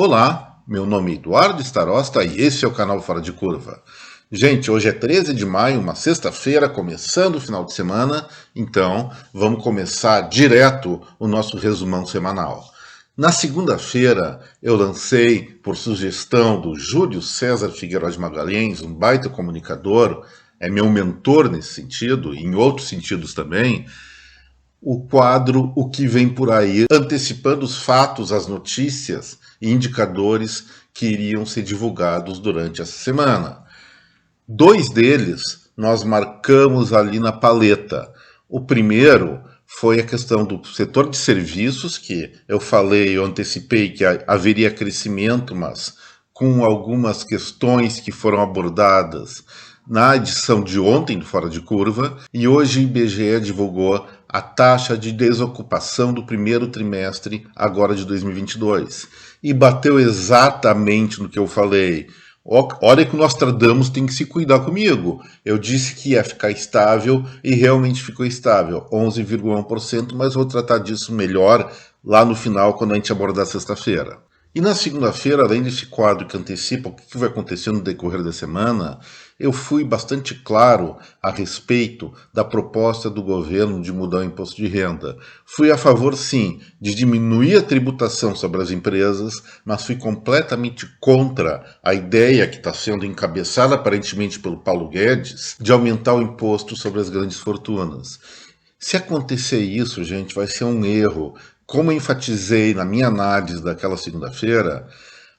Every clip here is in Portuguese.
Olá, meu nome é Eduardo Starosta e esse é o canal Fora de Curva. Gente, hoje é 13 de maio, uma sexta-feira, começando o final de semana, então vamos começar direto o nosso resumão semanal. Na segunda-feira, eu lancei, por sugestão do Júlio César Figueiredo de Magalhães, um baita comunicador, é meu mentor nesse sentido, e em outros sentidos também, o quadro O que vem por aí, antecipando os fatos, as notícias e indicadores que iriam ser divulgados durante essa semana. Dois deles nós marcamos ali na paleta. O primeiro foi a questão do setor de serviços, que eu antecipei que haveria crescimento, mas com algumas questões que foram abordadas na edição de ontem do Fora de Curva, e hoje o IBGE divulgou a taxa de desocupação do primeiro trimestre agora de 2022. E bateu exatamente no que eu falei. Olha que o Nostradamus tem que se cuidar comigo. Eu disse que ia ficar estável e realmente ficou estável, 11,1%, mas vou tratar disso melhor lá no final, quando a gente abordar sexta-feira. E na segunda-feira, além desse quadro que antecipa o que vai acontecer no decorrer da semana, eu fui bastante claro a respeito da proposta do governo de mudar o imposto de renda. Fui a favor, sim, de diminuir a tributação sobre as empresas, mas fui completamente contra a ideia que está sendo encabeçada aparentemente pelo Paulo Guedes de aumentar o imposto sobre as grandes fortunas. Se acontecer isso, gente, vai ser um erro. Como eu enfatizei na minha análise daquela segunda-feira,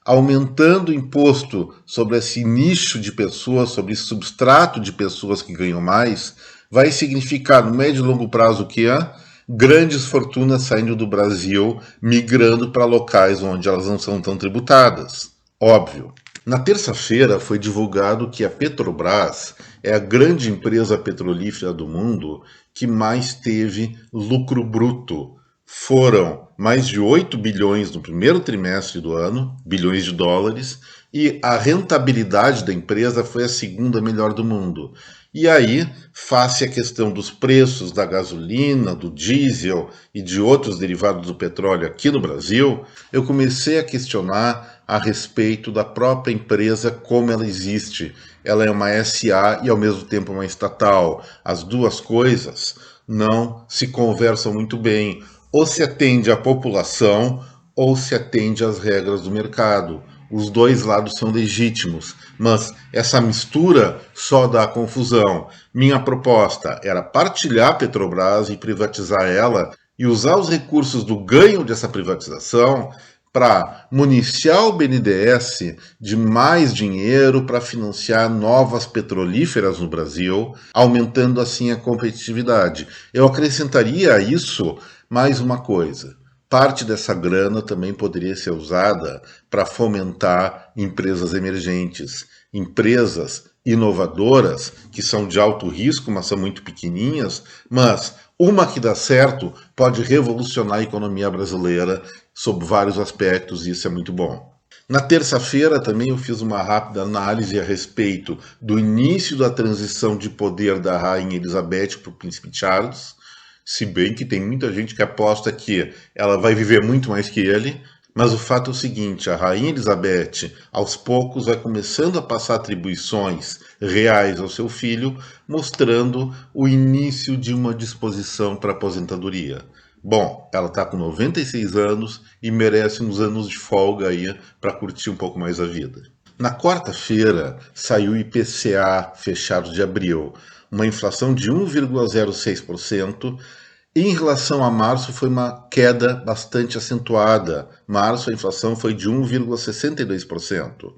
aumentando o imposto sobre esse nicho de pessoas, sobre esse substrato de pessoas que ganham mais, vai significar, no médio e longo prazo, o que é? Grandes fortunas saindo do Brasil, migrando para locais onde elas não são tão tributadas. Óbvio. Na terça-feira foi divulgado que a Petrobras é a grande empresa petrolífera do mundo que mais teve lucro bruto. Foram mais de 8 bilhões no primeiro trimestre do ano, bilhões de dólares, e a rentabilidade da empresa foi a segunda melhor do mundo. E aí, face à questão dos preços da gasolina, do diesel e de outros derivados do petróleo aqui no Brasil, eu comecei a questionar a respeito da própria empresa, como ela existe. Ela é uma SA e ao mesmo tempo uma estatal. As duas coisas não se conversam muito bem. Ou se atende à população ou se atende às regras do mercado. Os dois lados são legítimos, mas essa mistura só dá confusão. Minha proposta era partilhar a Petrobras e privatizar ela e usar os recursos do ganho dessa privatização para municiar o BNDES de mais dinheiro para financiar novas petrolíferas no Brasil, aumentando assim a competitividade. Eu acrescentaria a isso mais uma coisa. Parte dessa grana também poderia ser usada para fomentar empresas emergentes, empresas inovadoras que são de alto risco, mas são muito pequenininhas, mas uma que dá certo pode revolucionar a economia brasileira sob vários aspectos, e isso é muito bom. Na terça-feira também eu fiz uma rápida análise a respeito do início da transição de poder da Rainha Elizabeth para o Príncipe Charles, se bem que tem muita gente que aposta que ela vai viver muito mais que ele, mas o fato é o seguinte, a Rainha Elizabeth aos poucos vai começando a passar atribuições reais ao seu filho, mostrando o início de uma disposição para aposentadoria. Bom, ela está com 96 anos e merece uns anos de folga aí para curtir um pouco mais a vida. Na quarta-feira saiu o IPCA fechado de abril, uma inflação de 1,06%. Em relação a março, foi uma queda bastante acentuada. Março, a inflação foi de 1,62%.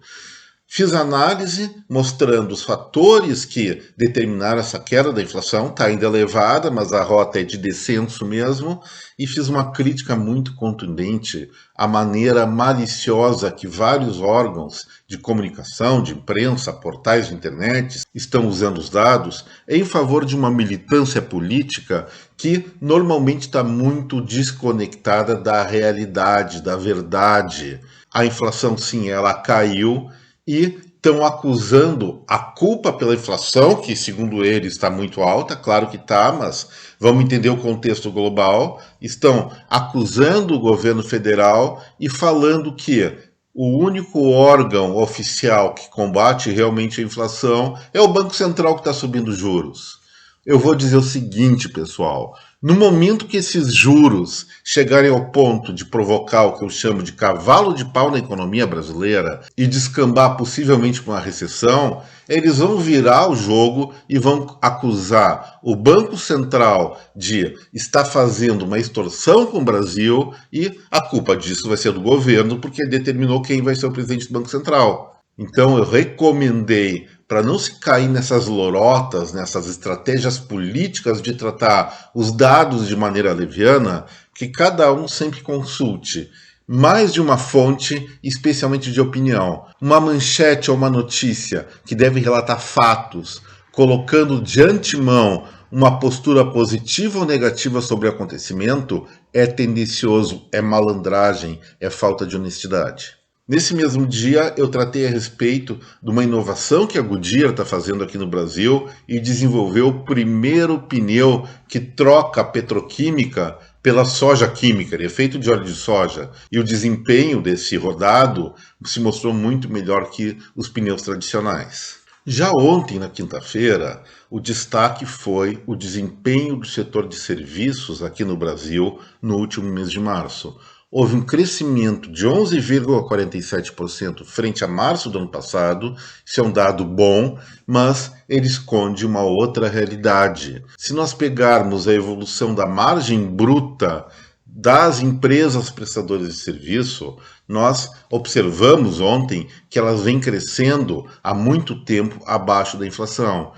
Fiz análise mostrando os fatores que determinaram essa queda da inflação, está ainda elevada, mas a rota é de descenso mesmo, e fiz uma crítica muito contundente à maneira maliciosa que vários órgãos de comunicação, de imprensa, portais de internet estão usando os dados em favor de uma militância política que normalmente está muito desconectada da realidade, da verdade. A inflação, sim, ela caiu, e estão acusando a culpa pela inflação, que segundo eles está muito alta, claro que está, mas vamos entender o contexto global. Estão acusando o governo federal e falando que o único órgão oficial que combate realmente a inflação é o Banco Central que está subindo juros. Eu vou dizer o seguinte, pessoal: no momento que esses juros chegarem ao ponto de provocar o que eu chamo de cavalo de pau na economia brasileira e descambar possivelmente para uma recessão, eles vão virar o jogo e vão acusar o Banco Central de estar fazendo uma extorsão com o Brasil, e a culpa disso vai ser do governo, porque determinou quem vai ser o presidente do Banco Central. Então eu recomendei, para não se cair nessas lorotas, nessas estratégias políticas de tratar os dados de maneira leviana, que cada um sempre consulte mais de uma fonte, especialmente de opinião. Uma manchete ou uma notícia que deve relatar fatos, colocando de antemão uma postura positiva ou negativa sobre o acontecimento, é tendencioso, é malandragem, é falta de honestidade. Nesse mesmo dia, eu tratei a respeito de uma inovação que a Goodyear está fazendo aqui no Brasil e desenvolveu o primeiro pneu que troca a petroquímica pela soja química. Ele é feito de óleo de soja e o desempenho desse rodado se mostrou muito melhor que os pneus tradicionais. Já ontem, na quinta-feira, o destaque foi o desempenho do setor de serviços aqui no Brasil no último mês de março. Houve um crescimento de 11,47% frente a março do ano passado. Isso é um dado bom, mas ele esconde uma outra realidade. Se nós pegarmos a evolução da margem bruta das empresas prestadoras de serviço, nós observamos ontem que elas vêm crescendo há muito tempo abaixo da inflação.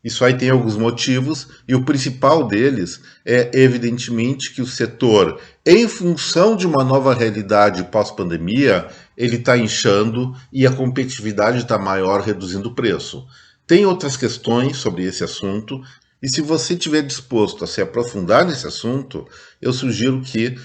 Isso aí tem alguns motivos, e o principal deles é, evidentemente, que o setor, em função de uma nova realidade pós-pandemia, ele está inchando e a competitividade está maior, reduzindo o preço. Tem outras questões sobre esse assunto, e se você estiver disposto a se aprofundar nesse assunto, eu sugiro que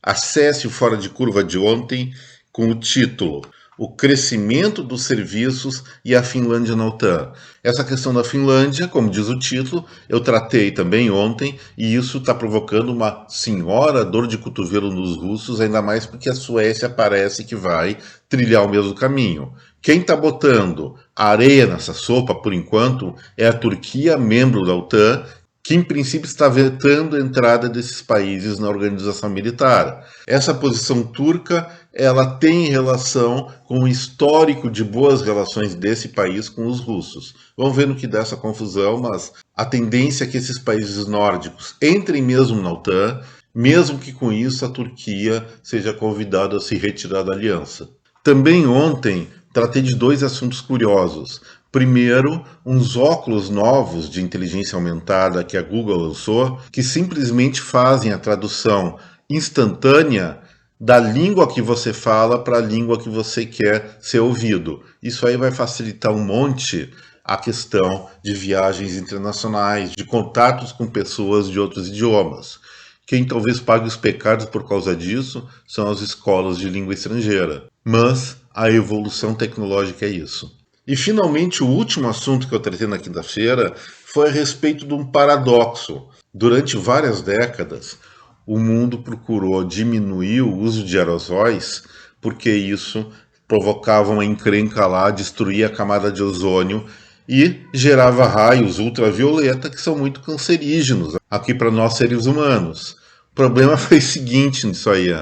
acesse o Fora de Curva de ontem com o título O Crescimento dos Serviços e a Finlândia na OTAN. Essa questão da Finlândia, como diz o título, eu tratei também ontem, e isso está provocando uma senhora dor de cotovelo nos russos, ainda mais porque a Suécia parece que vai trilhar o mesmo caminho. Quem está botando areia nessa sopa, por enquanto, é a Turquia, membro da OTAN, que em princípio está vetando a entrada desses países na organização militar. Essa posição turca, ela tem relação com o histórico de boas relações desse país com os russos. Vamos ver no que dá essa confusão, mas a tendência é que esses países nórdicos entrem mesmo na OTAN, mesmo que com isso a Turquia seja convidada a se retirar da aliança. Também ontem tratei de dois assuntos curiosos. Primeiro, uns óculos novos de inteligência aumentada que a Google lançou, que simplesmente fazem a tradução instantânea da língua que você fala para a língua que você quer ser ouvido. Isso aí vai facilitar um monte a questão de viagens internacionais, de contatos com pessoas de outros idiomas. Quem talvez pague os pecados por causa disso são as escolas de língua estrangeira. Mas a evolução tecnológica é isso. E, finalmente, o último assunto que eu tratei na quinta-feira foi a respeito de um paradoxo. Durante várias décadas, o mundo procurou diminuir o uso de aerosóis porque isso provocava uma encrenca lá, destruía a camada de ozônio e gerava raios ultravioleta que são muito cancerígenos aqui para nós seres humanos. O problema foi o seguinte nisso aí.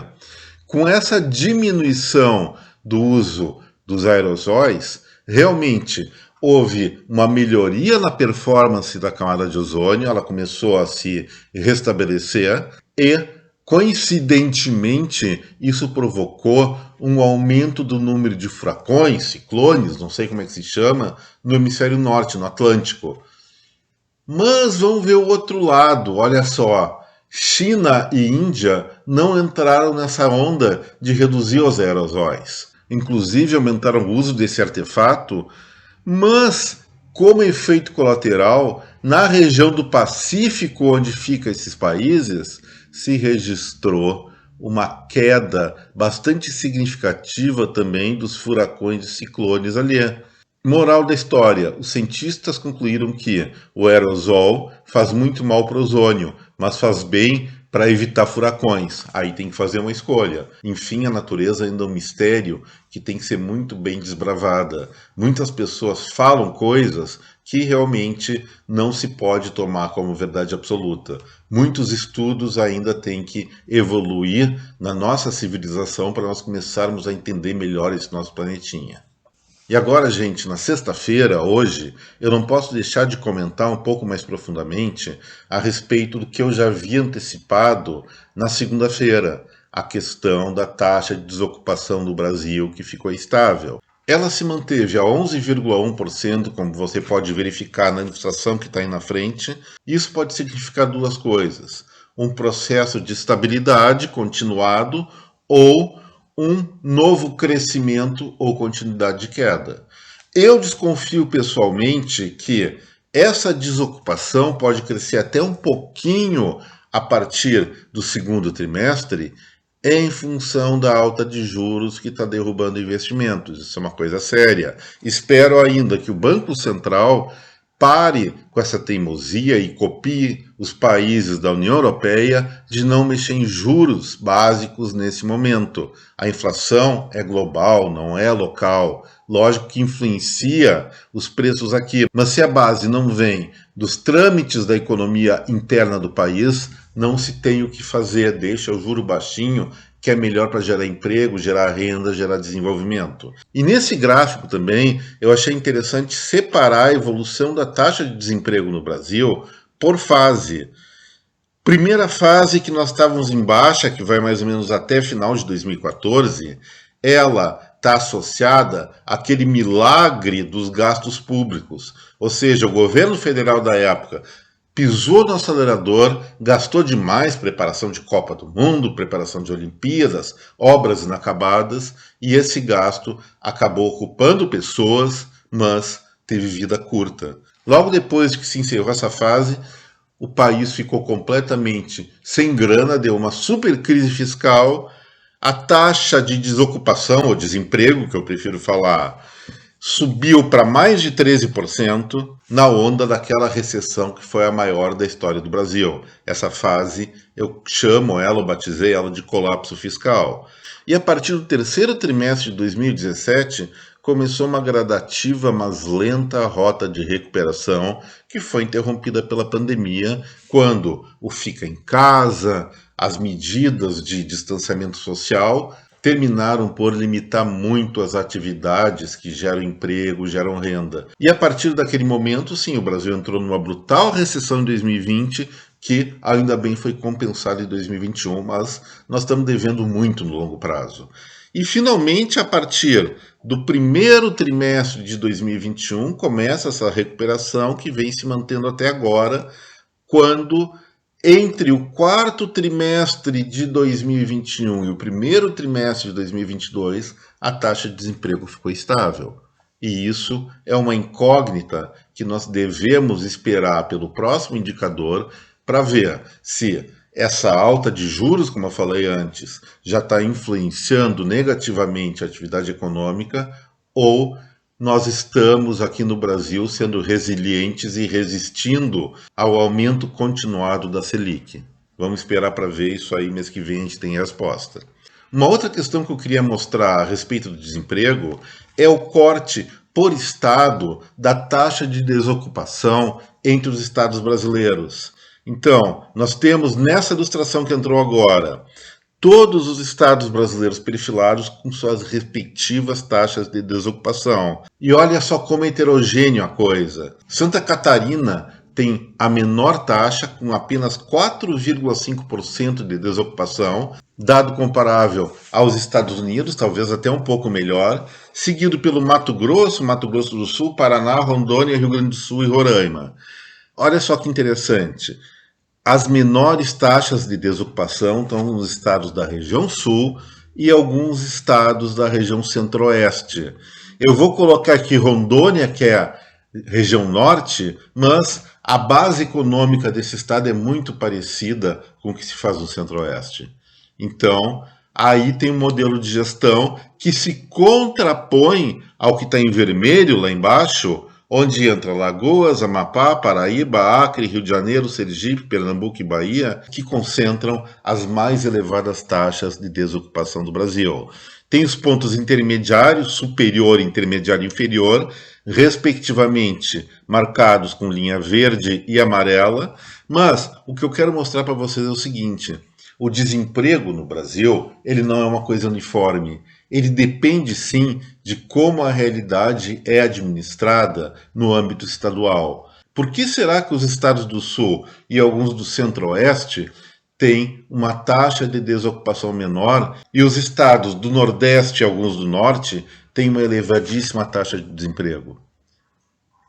Com essa diminuição do uso dos aerosóis, realmente houve uma melhoria na performance da camada de ozônio, ela começou a se restabelecer e, coincidentemente, isso provocou um aumento do número de furacões, ciclones, não sei como é que se chama, no hemisfério norte, no Atlântico. Mas vamos ver o outro lado, olha só. China e Índia não entraram nessa onda de reduzir os aerosóis. Inclusive aumentaram o uso desse artefato, mas como efeito colateral, na região do Pacífico onde ficam esses países, se registrou uma queda bastante significativa também dos furacões e ciclones ali. Moral da história, os cientistas concluíram que o aerosol faz muito mal para o ozônio, mas faz bem para evitar furacões. Aí tem que fazer uma escolha. Enfim, a natureza ainda é um mistério que tem que ser muito bem desbravada. Muitas pessoas falam coisas que realmente não se pode tomar como verdade absoluta. Muitos estudos ainda têm que evoluir na nossa civilização para nós começarmos a entender melhor esse nosso planetinha. E agora, gente, na sexta-feira, hoje, eu não posso deixar de comentar um pouco mais profundamente a respeito do que eu já havia antecipado na segunda-feira, a questão da taxa de desocupação do Brasil, que ficou estável. Ela se manteve a 11,1%, como você pode verificar na ilustração que está aí na frente. Isso pode significar duas coisas: um processo de estabilidade continuado ou um novo crescimento ou continuidade de queda. Eu desconfio pessoalmente que essa desocupação pode crescer até um pouquinho a partir do segundo trimestre, em função da alta de juros que está derrubando investimentos. Isso é uma coisa séria. Espero ainda que o Banco Central pare com essa teimosia e copie os países da União Europeia de não mexer em juros básicos nesse momento. A inflação é global, não é local. Lógico que influencia os preços aqui, mas se a base não vem dos trâmites da economia interna do país, não se tem o que fazer, deixa o juro baixinho, que é melhor para gerar emprego, gerar renda, gerar desenvolvimento. E nesse gráfico também, eu achei interessante separar a evolução da taxa de desemprego no Brasil por fase. Primeira fase, que nós estávamos em baixa, que vai mais ou menos até final de 2014, ela está associada àquele milagre dos gastos públicos. Ou seja, o governo federal da época pisou no acelerador, gastou demais, preparação de Copa do Mundo, preparação de Olimpíadas, obras inacabadas, e esse gasto acabou ocupando pessoas, mas teve vida curta. Logo depois que se encerrou essa fase, o país ficou completamente sem grana, deu uma super crise fiscal, a taxa de desocupação, ou desemprego, que eu prefiro falar, subiu para mais de 13% na onda daquela recessão que foi a maior da história do Brasil. Essa fase, eu chamo ela, eu batizei ela de colapso fiscal. E a partir do terceiro trimestre de 2017, começou uma gradativa, mas lenta rota de recuperação, que foi interrompida pela pandemia, quando o fica em casa, as medidas de distanciamento social terminaram por limitar muito as atividades que geram emprego, geram renda. E a partir daquele momento, sim, o Brasil entrou numa brutal recessão em 2020, que ainda bem foi compensada em 2021, mas nós estamos devendo muito no longo prazo. E finalmente, a partir do primeiro trimestre de 2021, começa essa recuperação que vem se mantendo até agora, quando entre o quarto trimestre de 2021 e o primeiro trimestre de 2022, a taxa de desemprego ficou estável. E isso é uma incógnita que nós devemos esperar pelo próximo indicador para ver se essa alta de juros, como eu falei antes, já está influenciando negativamente a atividade econômica, ou nós estamos aqui no Brasil sendo resilientes e resistindo ao aumento continuado da Selic. Vamos esperar para ver isso aí, mês que vem a gente tem resposta. Uma outra questão que eu queria mostrar a respeito do desemprego é o corte por estado da taxa de desocupação entre os estados brasileiros. Então, nós temos nessa ilustração que entrou agora, todos os estados brasileiros perfilados com suas respectivas taxas de desocupação. E olha só como é heterogênea a coisa. Santa Catarina tem a menor taxa, com apenas 4,5% de desocupação, dado comparável aos Estados Unidos, talvez até um pouco melhor, seguido pelo Mato Grosso do Sul, Paraná, Rondônia, Rio Grande do Sul e Roraima. Olha só que interessante. As menores taxas de desocupação estão nos estados da região sul e alguns estados da região centro-oeste. Eu vou colocar aqui Rondônia, que é a região norte, mas a base econômica desse estado é muito parecida com o que se faz no centro-oeste. Então, aí tem um modelo de gestão que se contrapõe ao que está em vermelho lá embaixo, onde entra Alagoas, Amapá, Paraíba, Acre, Rio de Janeiro, Sergipe, Pernambuco e Bahia, que concentram as mais elevadas taxas de desocupação do Brasil. Tem os pontos intermediários, superior, intermediário e inferior, respectivamente marcados com linha verde e amarela, mas o que eu quero mostrar para vocês é o seguinte: o desemprego no Brasil, ele não é uma coisa uniforme. Ele depende sim de como a realidade é administrada no âmbito estadual. Por que será que os estados do Sul e alguns do Centro-Oeste têm uma taxa de desocupação menor e os estados do Nordeste e alguns do Norte têm uma elevadíssima taxa de desemprego?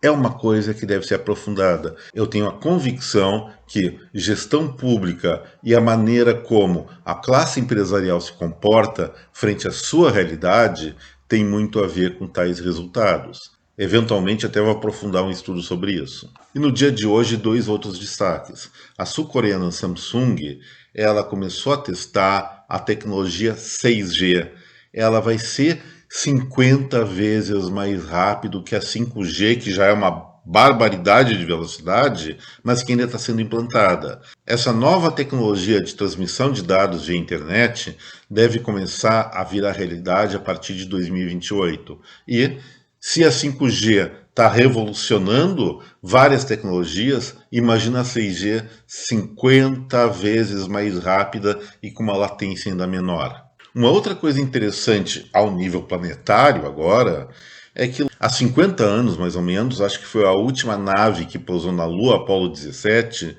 É uma coisa que deve ser aprofundada. Eu tenho a convicção que gestão pública e a maneira como a classe empresarial se comporta frente à sua realidade tem muito a ver com tais resultados. Eventualmente até vou aprofundar um estudo sobre isso. E no dia de hoje, 2 outros destaques. A sul-coreana Samsung, ela começou a testar a tecnologia 6G. Ela vai ser 50 vezes mais rápido que a 5G, que já é uma barbaridade de velocidade, mas que ainda está sendo implantada. Essa nova tecnologia de transmissão de dados via internet deve começar a virar realidade a partir de 2028. E se a 5G está revolucionando várias tecnologias, imagina a 6G 50 vezes mais rápida e com uma latência ainda menor. Uma outra coisa interessante ao nível planetário agora é que há 50 anos, mais ou menos, acho que foi a última nave que pousou na Lua, Apollo 17,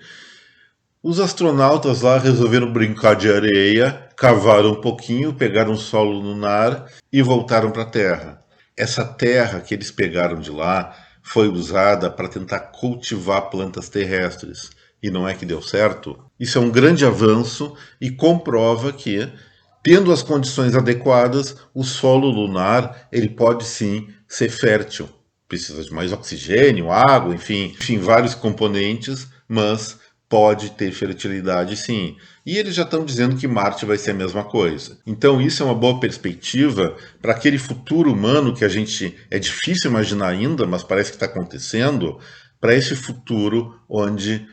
os astronautas lá resolveram brincar de areia, cavaram um pouquinho, pegaram o solo lunar e voltaram para a Terra. Essa terra que eles pegaram de lá foi usada para tentar cultivar plantas terrestres. E não é que deu certo? Isso é um grande avanço e comprova que, tendo as condições adequadas, o solo lunar ele pode sim ser fértil. Precisa de mais oxigênio, água, enfim, vários componentes, mas pode ter fertilidade sim. E eles já estão dizendo que Marte vai ser a mesma coisa. Então isso é uma boa perspectiva para aquele futuro humano que a gente é difícil imaginar ainda, mas parece que está acontecendo, para esse futuro onde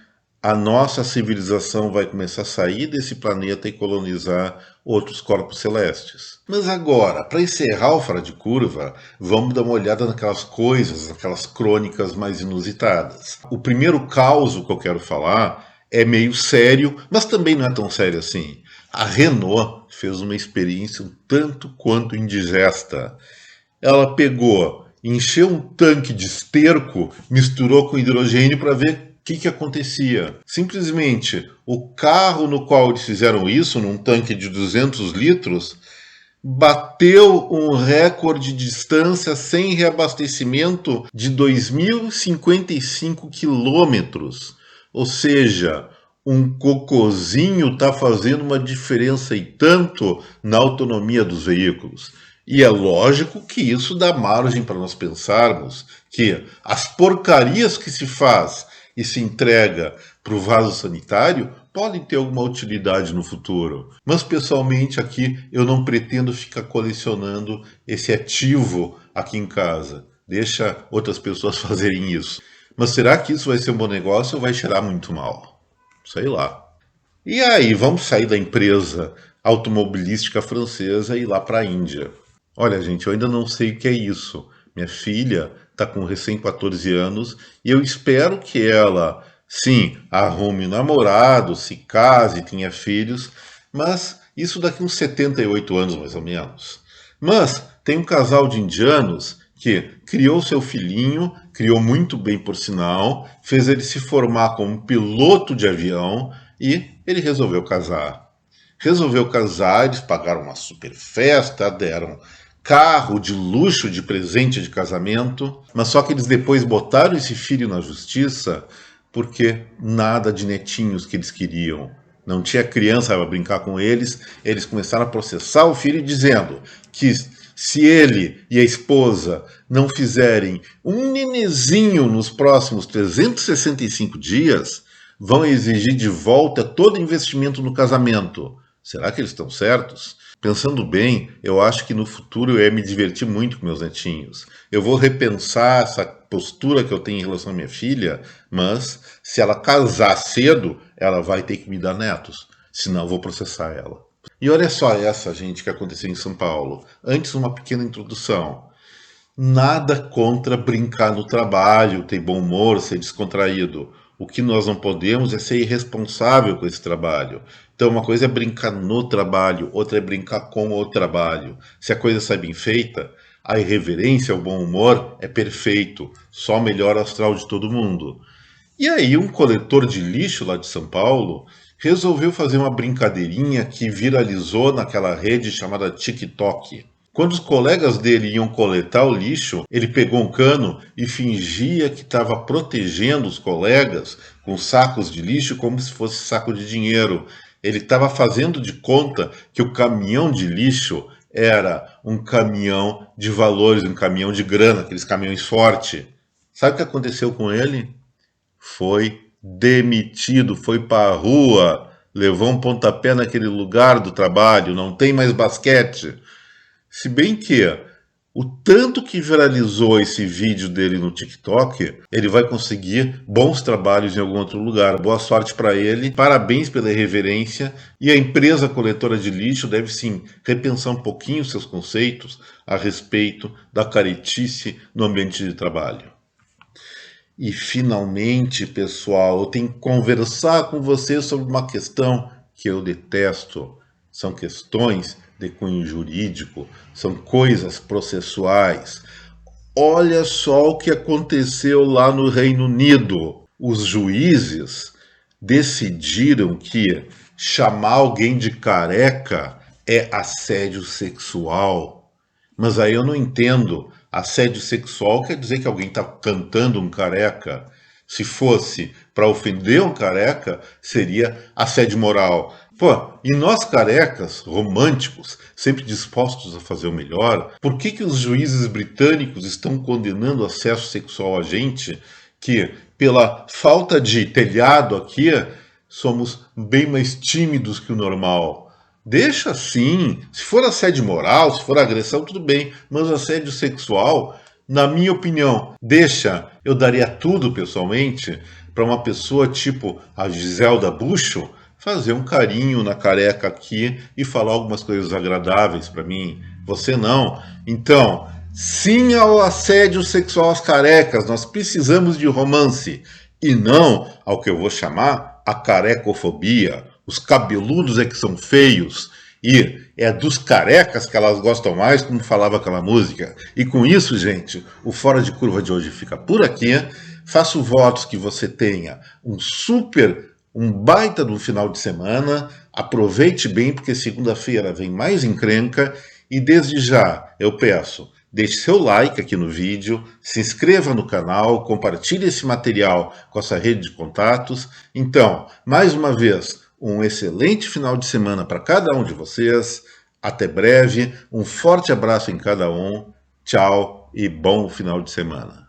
a nossa civilização vai começar a sair desse planeta e colonizar outros corpos celestes. Mas agora, para encerrar o Fora de Curva, vamos dar uma olhada naquelas coisas, naquelas crônicas mais inusitadas. O primeiro caos que eu quero falar é meio sério, mas também não é tão sério assim. A Renault fez uma experiência um tanto quanto indigesta. Ela pegou, encheu um tanque de esterco, misturou com hidrogênio para ver o que acontecia. Simplesmente, o carro no qual eles fizeram isso, num tanque de 200 litros, bateu um recorde de distância sem reabastecimento de 2.055 quilômetros. Ou seja, um cocôzinho está fazendo uma diferença e tanto na autonomia dos veículos. E é lógico que isso dá margem para nós pensarmos que as porcarias que se faz e se entrega para o vaso sanitário podem ter alguma utilidade no futuro. Mas pessoalmente aqui eu não pretendo ficar colecionando esse ativo aqui em casa. Deixa outras pessoas fazerem isso. Mas será que isso vai ser um bom negócio ou vai cheirar muito mal? Sei lá. E aí, vamos sair da empresa automobilística francesa e ir lá para a Índia. Olha, gente, eu ainda não sei o que é isso. Minha filha está com recém 14 anos e eu espero que ela, sim, arrume namorado, se case, tenha filhos, mas isso daqui uns 78 anos mais ou menos. Mas tem um casal de indianos que criou seu filhinho, criou muito bem por sinal, fez ele se formar como piloto de avião e ele resolveu casar. Eles pagaram uma super festa, deram carro de luxo de presente de casamento, mas só que eles depois botaram esse filho na justiça porque nada de netinhos que eles queriam. Não tinha criança para brincar com eles, eles começaram a processar o filho dizendo que se ele e a esposa não fizerem um nenezinho nos próximos 365 dias, vão exigir de volta todo investimento no casamento. Será que eles estão certos? Pensando bem, eu acho que no futuro eu ia me divertir muito com meus netinhos. Eu vou repensar essa postura que eu tenho em relação à minha filha, mas se ela casar cedo, ela vai ter que me dar netos, senão eu vou processar ela. E olha só essa, gente, que aconteceu em São Paulo. Antes, uma pequena introdução. Nada contra brincar no trabalho, ter bom humor, ser descontraído. O que nós não podemos é ser irresponsável com esse trabalho. Então, uma coisa é brincar no trabalho, outra é brincar com o trabalho. Se a coisa sai bem feita, a irreverência, o bom humor é perfeito, só melhora o astral de todo mundo. E aí, um coletor de lixo lá de São Paulo resolveu fazer uma brincadeirinha que viralizou naquela rede chamada TikTok. Quando os colegas dele iam coletar o lixo, ele pegou um cano e fingia que estava protegendo os colegas com sacos de lixo como se fosse saco de dinheiro. Ele estava fazendo de conta que o caminhão de lixo era um caminhão de valores, um caminhão de grana, aqueles caminhões fortes. Sabe o que aconteceu com ele? Foi demitido, foi para a rua, levou um pontapé naquele lugar do trabalho, não tem mais basquete. Se bem que o tanto que viralizou esse vídeo dele no TikTok, ele vai conseguir bons trabalhos em algum outro lugar. Boa sorte para ele, parabéns pela irreverência. E a empresa coletora de lixo deve sim repensar um pouquinho seus conceitos a respeito da caretice no ambiente de trabalho. E finalmente, pessoal, eu tenho que conversar com vocês sobre uma questão que eu detesto. São questões de cunho jurídico, são coisas processuais. Olha só o que aconteceu lá no Reino Unido. Os juízes decidiram que chamar alguém de careca é assédio sexual. Mas aí eu não entendo. Assédio sexual quer dizer que alguém está cantando um careca. Se fosse para ofender um careca, seria assédio moral. Pô, e nós carecas, românticos, sempre dispostos a fazer o melhor, por que os juízes britânicos estão condenando acesso sexual a gente que, pela falta de telhado aqui, somos bem mais tímidos que o normal? Deixa assim. Se for assédio moral, se for agressão, tudo bem. Mas assédio sexual, na minha opinião, deixa. Eu daria tudo, pessoalmente, para uma pessoa tipo a Giselda Bucho fazer um carinho na careca aqui e falar algumas coisas agradáveis para mim. Você não. Então, sim ao assédio sexual às carecas. Nós precisamos de romance. E não ao que eu vou chamar a carecofobia. Os cabeludos é que são feios. E é dos carecas que elas gostam mais, como falava aquela música. E com isso, gente, o Fora de Curva de hoje fica por aqui. Faço votos que você tenha um baita do final de semana. Aproveite bem, porque segunda-feira vem mais encrenca. E desde já, eu peço, deixe seu like aqui no vídeo, se inscreva no canal, compartilhe esse material com essa rede de contatos. Então, mais uma vez, um excelente final de semana para cada um de vocês. Até breve, um forte abraço em cada um. Tchau e bom final de semana.